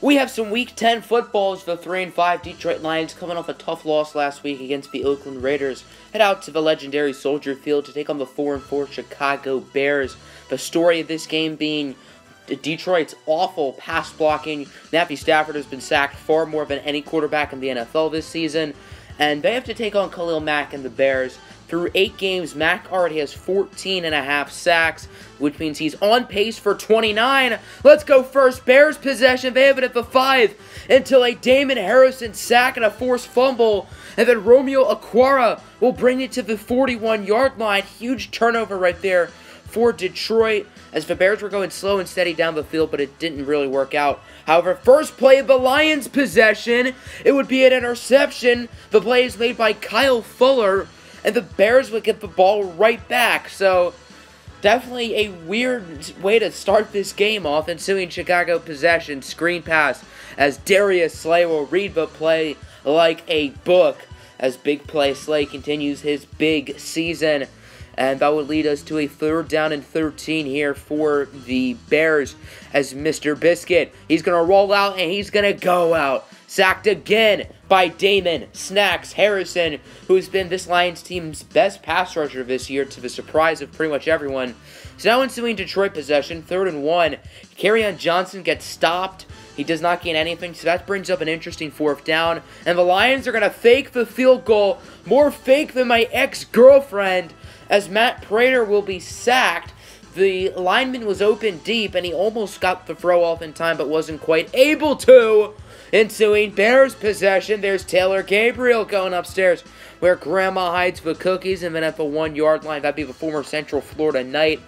We have some Week 10 footballs. The 3-5 Detroit Lions, coming off a tough loss last week against the Oakland Raiders, head out to the legendary Soldier Field to take on the 4-4 Chicago Bears. The story of this game being Detroit's awful pass blocking. Matthew Stafford has been sacked far more than any quarterback in the NFL this season, and they have to take on Khalil Mack and the Bears. Through 8 games, Mack already has 14.5 sacks, which means he's on pace for 29. Let's go first. Bears possession. They have it at the 5 until a Damon Harrison sack and a forced fumble. And then Romeo Okwara will bring it to the 41-yard line. Huge turnover right there for Detroit, as the Bears were going slow and steady down the field, but it didn't really work out. However, first play of the Lions possession, it would be an interception. The play is made by Kyle Fuller, and the Bears would get the ball right back. So, definitely a weird way to start this game off. Ensuing Chicago possession, screen pass, as Darius Slay will read the play like a book, as Big Play Slay continues his big season. And that would lead us to a 3rd down and 13 here for the Bears, as Mr. Biscuit, he's going to roll out and he's going to go out. Sacked again by Damon Snacks Harrison, who's been this Lions team's best pass rusher this year, to the surprise of pretty much everyone. So now ensuing Detroit possession, 3rd and 1. Kerryon Johnson gets stopped. He does not gain anything, so that brings up an interesting 4th down. And the Lions are going to fake the field goal. More fake than my ex-girlfriend, as Matt Prater will be sacked. The lineman was open deep, and he almost got the throw off in time, but wasn't quite able to. Ensuing Bears possession, there's Taylor Gabriel going upstairs, where Grandma hides the cookies, and then at the 1-yard line, that'd be the former Central Florida Knight,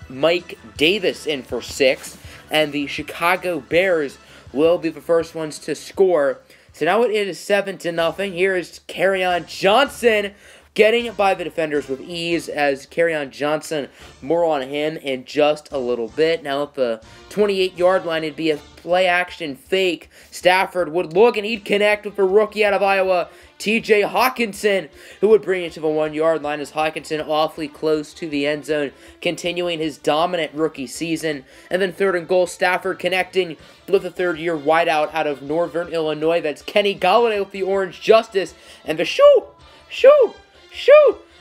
Mike Davis, in for 6. And the Chicago Bears will be the first ones to score. So now it is 7-0. Here is Kerryon Johnson, getting it by the defenders with ease, as Kerryon Johnson, more on him in just a little bit. Now at the 28-yard line, it'd be a play-action fake. Stafford would look, and he'd connect with the rookie out of Iowa, T.J. Hawkinson, who would bring it to the 1-yard line, as Hawkinson awfully close to the end zone, continuing his dominant rookie season. And then 3rd and goal, Stafford connecting with a 3rd-year wideout out of Northern Illinois. That's Kenny Golladay with the Orange Justice, and the shoot!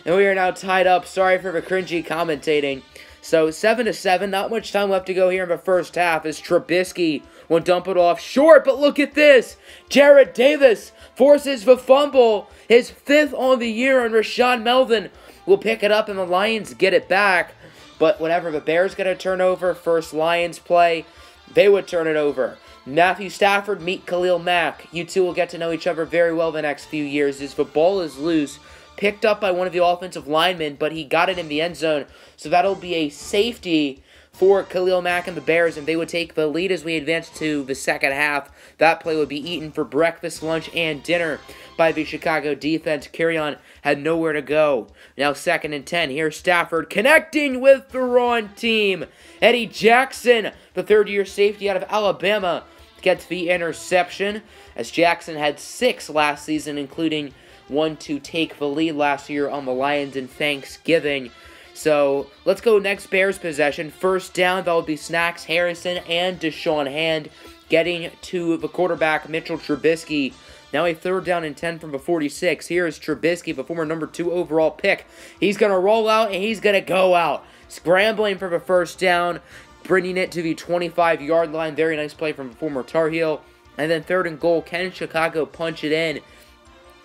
And we are now tied up. Sorry for the cringy commentating. So 7-7, not much time left to go here in the first half, as Trubisky will dump it off short. But look at this. Jarrad Davis forces the fumble, his 5th on the year, and Rashaan Melvin will pick it up, and the Lions get it back. But whenever the Bears get a turnover, first Lions play, they would turn it over. Matthew Stafford meet Khalil Mack. You two will get to know each other very well the next few years, as the ball is loose, picked up by one of the offensive linemen, but he got it in the end zone, so that'll be a safety for Khalil Mack and the Bears, and they would take the lead as we advance to the second half. That play would be eaten for breakfast, lunch, and dinner by the Chicago defense. Kerryon had nowhere to go. Now 2nd and 10. Here's Stafford connecting with the wrong team. Eddie Jackson, the 3rd-year safety out of Alabama, gets the interception, as Jackson had 6 last season, including one to take the lead last year on the Lions in Thanksgiving. So let's go next Bears possession. 1st down, that will be Snacks Harrison and Deshaun Hand getting to the quarterback, Mitchell Trubisky. Now a 3rd down and 10 from the 46. Here is Trubisky, the former number 2 overall pick. He's going to roll out, and he's going to go out. Scrambling for the 1st down, bringing it to the 25-yard line. Very nice play from the former Tar Heel. And then 3rd and goal. Can Chicago punch it in?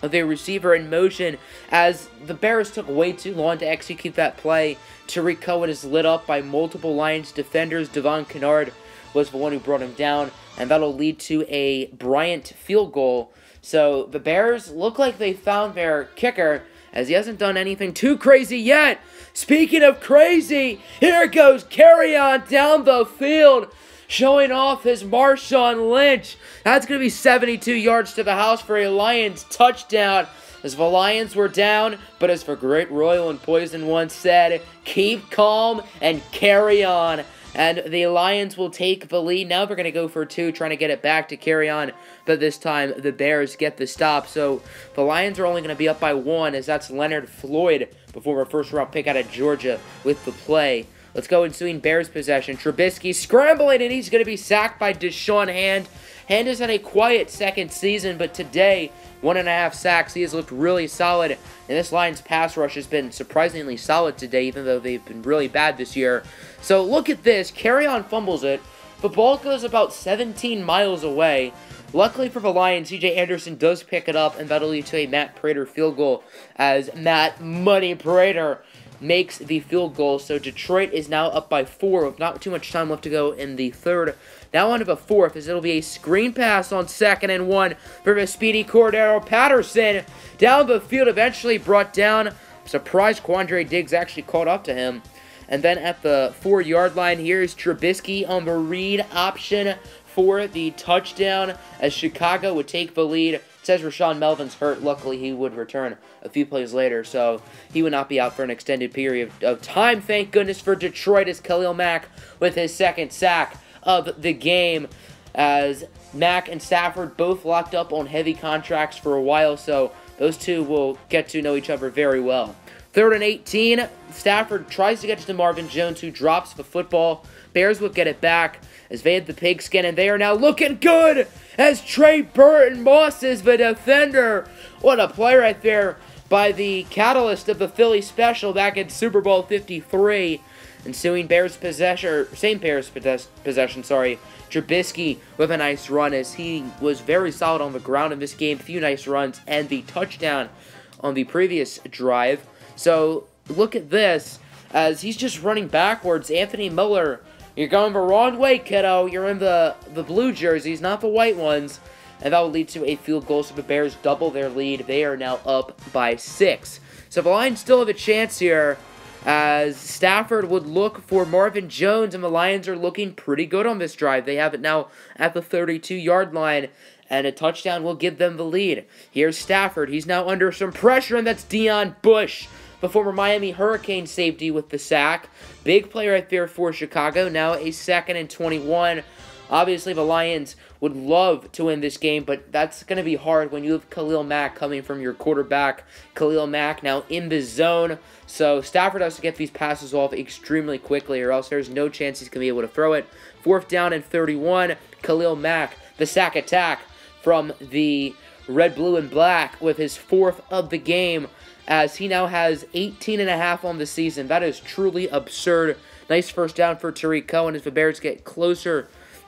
The receiver in motion, as the Bears took way too long to execute that play. Tariq Cohen is lit up by multiple Lions defenders. Devon Kennard was the one who brought him down, and that'll lead to a Bryant field goal. So the Bears look like they found their kicker, as he hasn't done anything too crazy yet. Speaking of crazy, here goes Kerryon down the field, showing off his Marshawn Lynch. That's going to be 72 yards to the house for a Lions touchdown, as the Lions were down, but as the great Royal and Poison once said, keep calm and carry on. And the Lions will take the lead. Now they're going to go for 2, trying to get it back to Kerryon, but this time the Bears get the stop. So the Lions are only going to be up by 1, as that's Leonard Floyd, the former first-round pick out of Georgia, with the play. Let's go ensuing Bears possession. Trubisky scrambling, and he's going to be sacked by Deshaun Hand. Hand has had a quiet second season, but today, 1.5 sacks. He has looked really solid, and this Lions pass rush has been surprisingly solid today, even though they've been really bad this year. So look at this. Carry-on fumbles it. The ball goes about 17 miles away. Luckily for the Lions, C.J. Anderson does pick it up, and that'll lead to a Matt Prater field goal as Matt Money Prater makes the field goal. So Detroit is now up by 4 with not too much time left to go in the third. Now on to the fourth, as it'll be a screen pass on 2nd and 1 for the speedy Cordero Patterson. Down the field, eventually brought down. Surprised Quandre Diggs actually caught up to him. And then at the 4-yard line, here's Trubisky on the read option for the touchdown, as Chicago would take the lead. It says Rashawn Melvin's hurt. Luckily, he would return a few plays later, so he would not be out for an extended period of time. Thank goodness for Detroit, as Khalil Mack with his 2nd sack of the game, as Mack and Stafford both locked up on heavy contracts for a while, so those two will get to know each other very well. 3rd and 18, Stafford tries to get to Marvin Jones, who drops the football. Bears will get it back as they had the pigskin, and they are now looking good as Trey Burton Moss is the defender. What a play right there by the catalyst of the Philly special back in Super Bowl 53. Ensuing Bears possession, or same Bears possession, sorry. Trubisky with a nice run, as he was very solid on the ground in this game. Few nice runs and the touchdown on the previous drive. So look at this, as he's just running backwards. Anthony Miller, you're going the wrong way, kiddo. You're in the blue jerseys, not the white ones. And that will lead to a field goal, so the Bears double their lead. They are now up by 6. So the Lions still have a chance here, as Stafford would look for Marvin Jones, and the Lions are looking pretty good on this drive. They have it now at the 32-yard line, and a touchdown will give them the lead. Here's Stafford. He's now under some pressure, and that's Deion Bush, the former Miami Hurricane safety, with the sack. Big play right there for Chicago. Now a 2nd and 21. Obviously, the Lions would love to win this game, but that's going to be hard when you have Khalil Mack coming from your quarterback. Khalil Mack now in the zone, so Stafford has to get these passes off extremely quickly, or else there's no chance he's going to be able to throw it. 4th down and 31. Khalil Mack, the sack attack from the red, blue, and black with his 4th of the game, as he now has 18.5 on the season. That is truly absurd. Nice first down for Tariq Cohen as the Bears get closer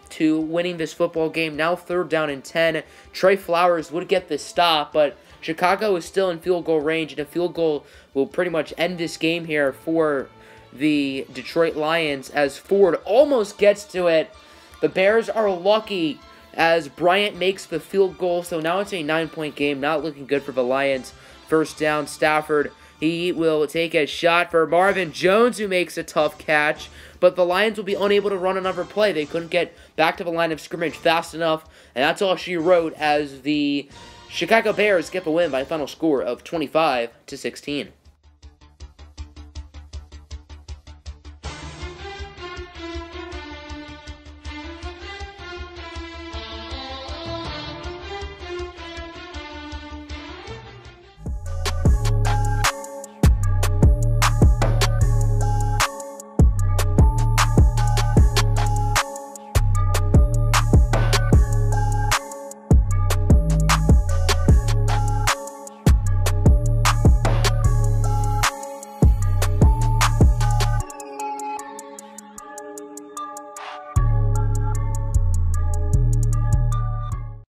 to winning this football game. Now 3rd down and 10. Trey Flowers would get the stop, but Chicago is still in field goal range, and a field goal will pretty much end this game here for the Detroit Lions, as Ford almost gets to it. The Bears are lucky as Bryant makes the field goal, so now it's a 9-point game. Not looking good for the Lions. 1st down, Stafford. He will take a shot for Marvin Jones, who makes a tough catch, but the Lions will be unable to run another play. They couldn't get back to the line of scrimmage fast enough, and that's all she wrote, as the Chicago Bears get the win by a final score of 25-16.